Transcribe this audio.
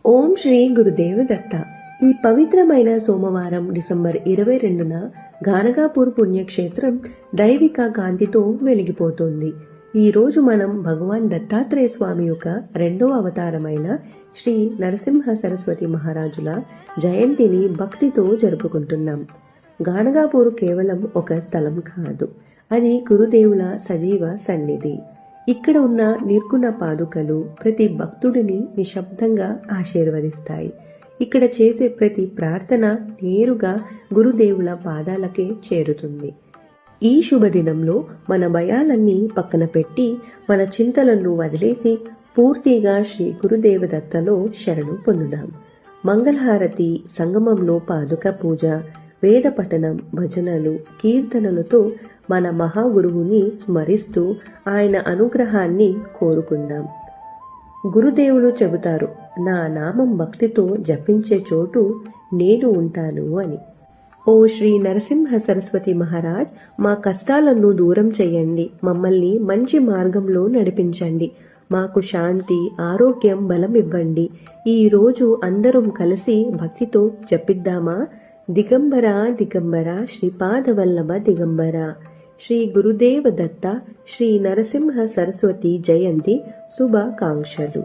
ఓం శ్రీ గురుదేవ దత్త. ఈ పవిత్రమైన సోమవారం డిసెంబర్ 22న గానగాపూర్ పుణ్యక్షేత్రం దైవిక కాంతితో వెలిగిపోతుంది. ఈ రోజు మనం భగవాన్ దత్తాత్రేయ స్వామి యొక్క రెండవ అవతారమైన శ్రీ నరసింహ సరస్వతి మహారాజుల జయంతిని భక్తితో జరుపుకుంటున్నాం. గానగాపూర్ కేవలం ఒక స్థలం కాదు, అది గురుదేవుల సజీవ సన్నిధి. ఇక్కడ ఉన్న నిర్గుణ పాదుకలు ప్రతి భక్తుడిని నిశ్శబ్దంగా ఆశీర్వదిస్తాయి. ఇక్కడ చేసే ప్రతి ప్రార్థన నేరుగా గురుదేవుల పాదాలకే చేరుతుంది. ఈ శుభదినంలో మన భయాలన్నీ పక్కన పెట్టి మన చింతలను వదిలేసి పూర్తిగా శ్రీ గురుదేవ దత్తలో శరణు పొందుదాం. మంగళహారతి, సంగమంలో పాదుక పూజ, వేద పఠనం, భజనలు, కీర్తనలతో మన మహాగురువుని స్మరిస్తూ ఆయన అనుగ్రహాన్ని కోరుకుందాం. గురుదేవులు చెబుతారు, నా నామం భక్తితో జపించే చోటు నేను ఉంటాను అని. ఓ శ్రీ నరసింహ సరస్వతి మహారాజ్, మా కష్టాలను దూరం చేయండి, మమ్మల్ని మంచి మార్గంలో నడిపించండి, మాకు శాంతి, ఆరోగ్యం, బలం ఇవ్వండి. ఈ రోజు అందరం కలిసి భక్తితో జపిద్దామా? దిగంబర దిగంబర శ్రీపాదవల్లభ దిగంబర. శ్రీ గురుదేవ దత్త శ్రీ నరసింహ సరస్వతి జయంతి శుభాకాంక్షలు.